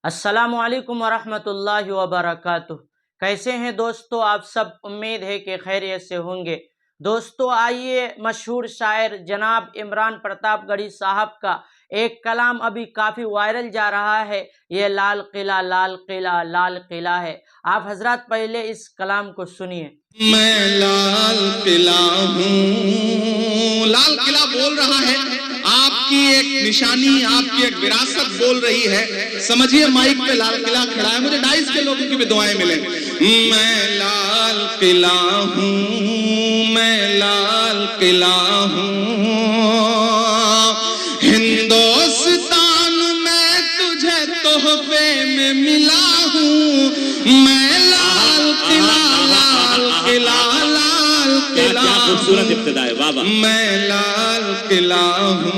अस्सलामु अलैकुम वरहमतुल्लाहि वबरकातुह। कैसे हैं दोस्तों आप सब? उम्मीद है कि खैरियत से होंगे। दोस्तों आइए मशहूर शायर जनाब इमरान प्रतापगढ़ी साहब का एक कलाम अभी काफ़ी वायरल जा रहा है। ये लाल किला लाल किला लाल किला है। आप हजरात पहले इस कलाम को सुनिए। मैं लाल किला हूँ, लाल किला बोल रहा है, आपकी एक निशानी, आपकी एक विरासत बोल रही है। समझिए माइक पे लाल किला खड़ा है। मुझे 250 के लोगों की भी दुआएं मिले। मैं लाल किला हूँ, मैं लाल किला हूँ, हिंदुस्तान में तुझे तोहफे में मिला हूँ। मैं लाल किला लाल किला लाल किला, खूबसूरत इब्तिदा है। वाह वाह। मैं लाल किला हूँ।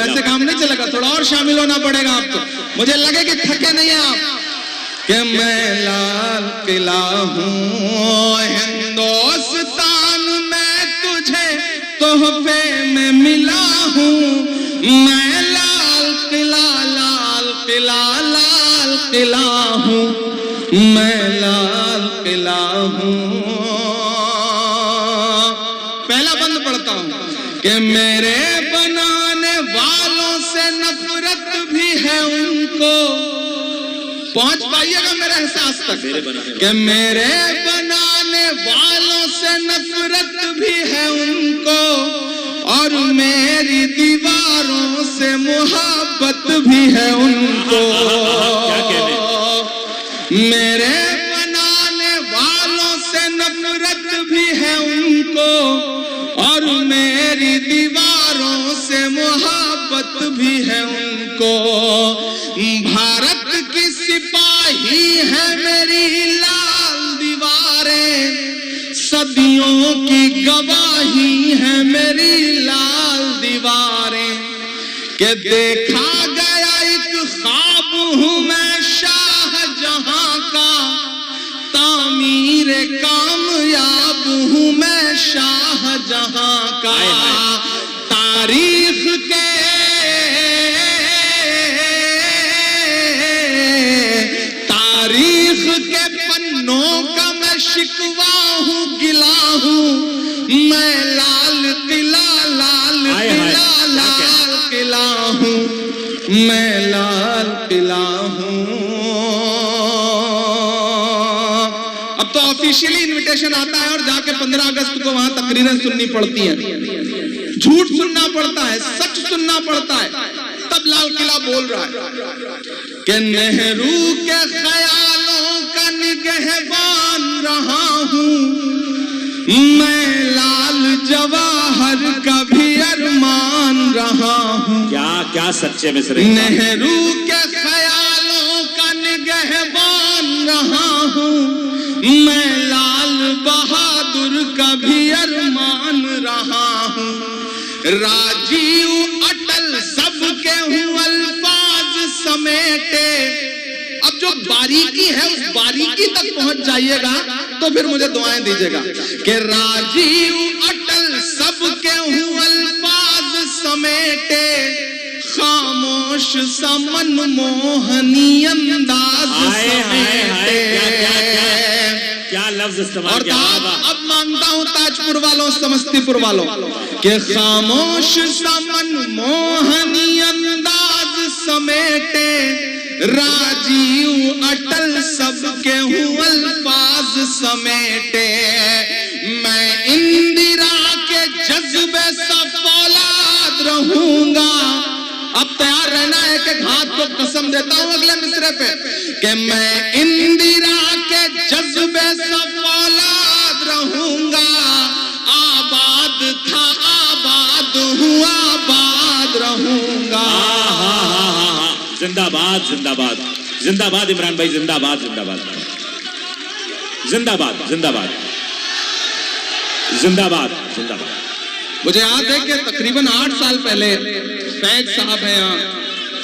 ऐसे काम नहीं चलेगा, थोड़ा और शामिल होना पड़ेगा आपको। मुझे लगे कि थके नहीं है आप। कि मैं लाल किला हूँ, हिंदुस्तान में तुझे तोहफे में मिला हूँ। मैं लाल किला लाल किला लाल किला हूँ, मैं लाल किला हूँ। पहला बंद पढ़ता हूँ कि मेरे बनाने वालों से नफरत भी है उनको। पहुंच पाइएगा मेरे एहसास तक कि मेरे बनाने वालों से नफरत भी है उनको, और मेरी दीवारों से मोहब्बत भी है उनको। मेरे बनाने वालों से नफरत भी है उनको, और मेरी दीवारों से मोहब्बत भी है उनको। भारत की सिपाही है मेरी लाल दीवारें, सदियों की गवाही है मेरी लाल दीवारें। कि देखा गया एक ख्वाब हूँ मैं शाहजहां का, तामीर कामयाब हूँ मैं शाहजहां का। तारीख के पन्नों का मैं शिकवा हूँ, गिला हूँ। मैं लाल किला लाल किला लाल किला हूँ, मैं लाल किला हूँ। अब तो ऑफिशियली इनविटेशन आता है और जाके 15 अगस्त को वहां तकरीरें सुननी पड़ती हैं, झूठ सुनना पड़ता है, सच सुनना पड़ता है, तब लाल किला बोल रहा है कि नेहरू के ख्यालों का निगहबान रहा हूँ। मैं लाल जवाहर का भी अरमान रहा हूँ। क्या क्या सच्चे मिसरे। नेहरू के ख्यालों का निगहबान रहा हूँ। मैं लाल बहादुर का भी अरमान रहा हूँ। राजीव अटल सबके हूँ अल्फाज समेटे। अब जो बारीकी है उस बारीकी तक पहुंच जाइएगा तो फिर मुझे दुआएं दीजिएगा कि राजीव अटल सबके हूँ अल्फाज समेटे, खामोश सा मनमोहनी अंदाज समेटे। क्या लफ्ज इस्तेमाल किया। अब मांगता हूँ ताजपुर वालों, समस्तीपुर वालों के खामोश सा मनमोहनी अंदाज समेटे, राजीव अटल सबके हूँ अल्फाज समेटे। मैं इंदिरा के जज्बे सा फौलाद रहूंगा। अब तैयार रहना है कि हाथ को कसम देता हूं अगले मिसरे पे कि मैं इंदिरा के जज्बे सा फौलाद रहूंगा। आबाद था आबाद हूँ आबाद रहूंगा। जिंदाबाद जिंदाबाद जिंदाबाद इमरान भाई, जिंदाबाद जिंदाबाद जिंदाबाद जिंदाबाद जिंदाबाद जिंदाबाद। मुझे याद है कि तकरीबन 8 साल पहले फैज साहब हैं यहाँ,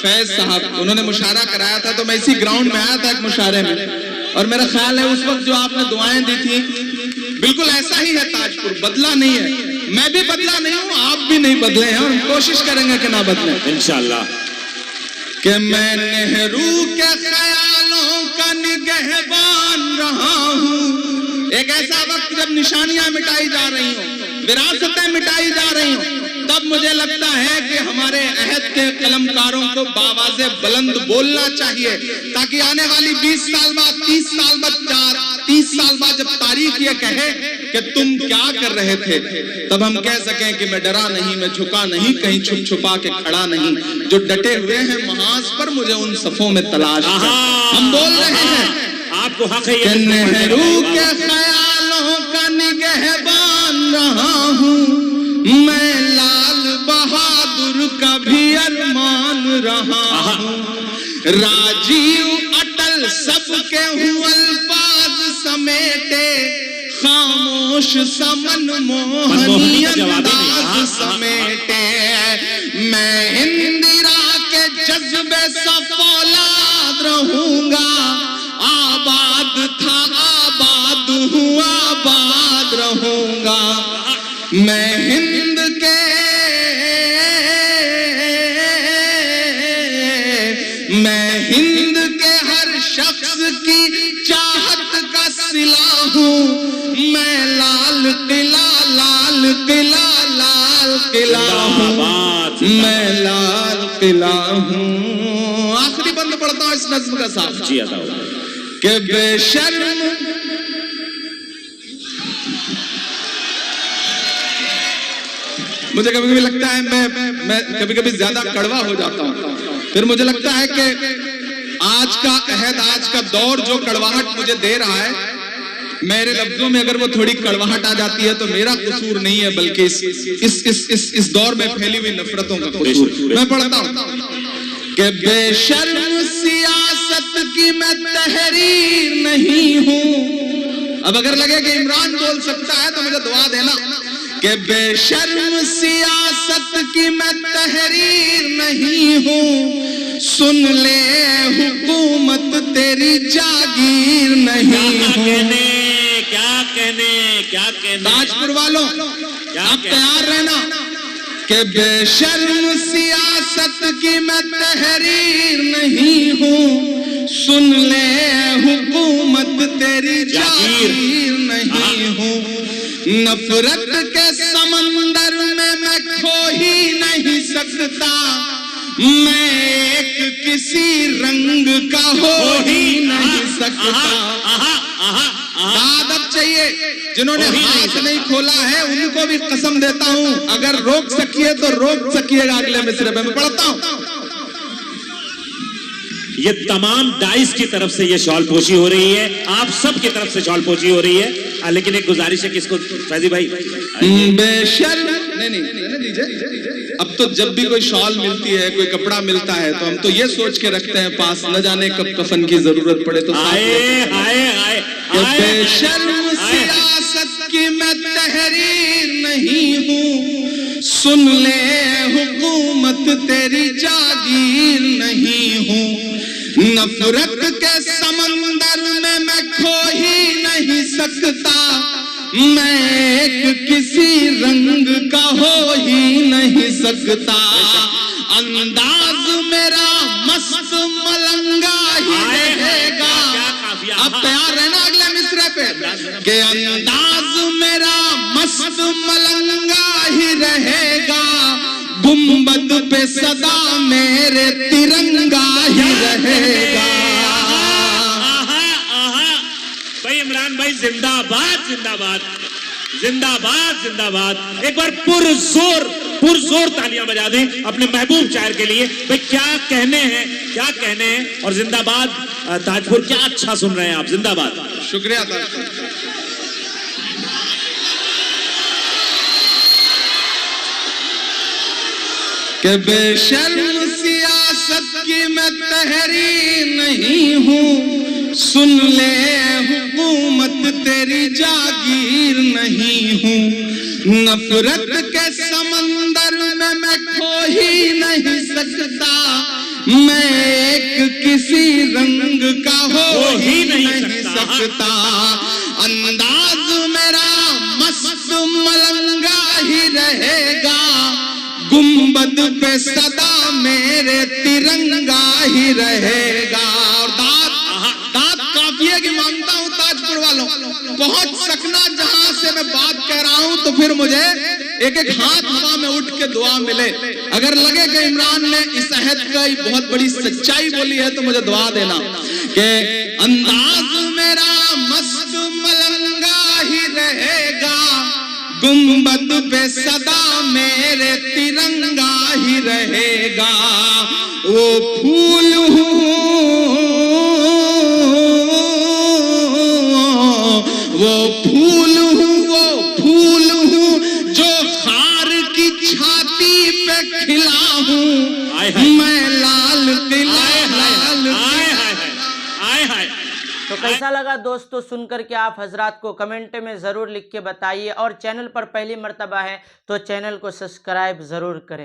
फैज साहब, उन्होंने मुशायरा कराया था। तो मैं इसी ग्राउंड में आया था एक मुशायरे में, और मेरा ख्याल है उस वक्त जो आपने दुआएं दी थी बिल्कुल ऐसा ही है। ताजपुर बदला नहीं है, मैं भी बदला नहीं हूँ, आप भी नहीं बदले हैं, और कोशिश करेंगे कि ना बदले इंशाअल्लाह। कि मैं नेहरू के ख्याल निगहबान रहा हूँ। एक ऐसा वक्त जब निशानियां मिटाई जा रही हो, विरासतें मिटाई जा रही हो, तब मुझे लगता है कि हमारे अहद के कलमकारों को बावाज़े बुलंद बोलना चाहिए, ताकि आने वाली 20 साल बाद, 30 साल बाद, 30 साल बाद जब तारीख ये कहे कि तुम क्या कर रहे थे, तब हम कह सकें कि मैं डरा नहीं, मैं झुका नहीं, कहीं छुप छुपा के खड़ा नहीं। जो डटे हुए हैं महाज पर, मुझे उन सफों में तलाश है। हम बोल रहे हैं आपको हक है कि नेहरू के ख्यालों का निगहबान रहा हूँ, मैं लाल बहादुर का भी अरमान रहा हूँ। राजीव अटल सबके हूँ अल्फाज समेटे, खामोश समन मोहनी अंदाज समेटे। मैं इंदिरा के जज्बे सा फौलाद रहूंगा, आबाद था आबाद हूँ आबाद रहूंगा। मैं हिंद के हर शख्स की चाहत का सिला हूँ, मैं लाल किला लाल किला लाल किला हूँ, मैं लाल किला हूँ। आखिरी बंद पढ़ता हूँ इस नज्म का साथ कि बेशर्म मुझे कभी कभी लगता है मैं कभी कभी ज्यादा कड़वा हो जाता हूँ, फिर मुझे लगता है कि आज का अहद, आज का दौर जो कड़वाहट मुझे दे रहा है, मेरे लफ्जों में अगर वो थोड़ी कड़वाहट आ जाती है तो मेरा कसूर नहीं है, बल्कि इस दौर में फैली हुई नफरतों का कसूर। मैं पढ़ता हूँ कि बेशर्म सियासत की मैं तहरीर नहीं हूँ। अब अगर लगे कि इमरान बोल सकता है तो मुझे दुआ देना कि बेशर्म सियासत की मैं तहरीर नहीं हूँ, सुन ले हुकूमत तेरी जागीर नहीं हूँ। क्या कहने ताजपुर वालों, आप तैयार रहना कि बेशर्म सियासत की मैं तहरीर नहीं हूँ, सुन ले हुकूमत तेरी जागीर नहीं हूँ। नफरत के समंदर में मैं खो ही नहीं सकता, मैं एक किसी रंग का हो ही नहीं सकता। आदत चाहिए, जिन्होंने हाथ नहीं खोला है उनको भी कसम देता हूं, अगर रोक सकिए तो रोक सकिएगा। अगले मिसरे में मैं पढ़ता हूं, ये तमाम डाइस की तरफ से ये शॉल पोशी हो रही है, आप सब की तरफ से शॉल पोशी हो रही है। लेकिन एक गुजारिश है कि इसको फैजी भाई बेशर्म नहीं दीजिए। अब तो जब भी कोई शॉल मिलती है, कोई कपड़ा मिलता है, तो हम तो ये सोच के रखते हैं पास, न जाने कब कफन की जरूरत पड़े तो बेशर्म सियासत की मैं तहरीर नहीं हूँ, सुन ले हुकूमत तेरी जागीर नहीं हूँ। नफरत के समंदर में मैं खो ही नहीं सकता, मैं एक किसी रंग का हो ही नहीं सकता। अंदाज मेरा मस्त मलंगा ही रहेगा। अब तैयार रहना अगले मिसरे पे कि अंदाज मेरा मस्त मलंगा ही रहेगा, गुंबद पे सदा मेरे तिरंगा ही रहेगा। भाई इमरान भाई जिंदाबाद जिंदाबाद जिंदाबाद जिंदाबाद। एक बार पुरजोर तालियां बजा दें अपने महबूब शायर के लिए। भाई क्या कहने हैं और जिंदाबाद ताजपुर, क्या अच्छा सुन रहे हैं आप, जिंदाबाद। शुक्रिया। कि बेशर्म सियासत की मैं तहरीर नहीं हूँ, सुन ले हुकूमत तेरी जागीर नहीं हूँ। नफरत के समंदर में मैं खो ही नहीं सकता, मैं एक किसी रंग का हो ही नहीं सकता। अंदाज मेरा मस्त मलंगा ही रहेगा, गुंबद पे सदा मेरे तिरंगा ही रहेगा। और दाद काफिए वालों, बहुत सकना जहां से मैं बात कह रहा हूं तो फिर मुझे एक एक हाथ हवा में उठ के दुआ मिले। अगर लगे कि इमरान ने इस अहद का बहुत बड़ी सच्चाई बोली है तो मुझे दुआ देना कि अंदाज मेरा मस्त मलंगा ही रहेगा, गुंबद पे सदा मेरे तिरंगा ही रहेगा। वो फूल हूँ, वो फूल हूँ, वो फूल हूँ जो खार की छाती पे खिला हूँ। मैं लाल किला, तो कैसा लगा दोस्तों सुनकर के आप हजरात को कमेंट में ज़रूर लिख के बताइए, और चैनल पर पहली मर्तबा है तो चैनल को सब्सक्राइब ज़रूर करें।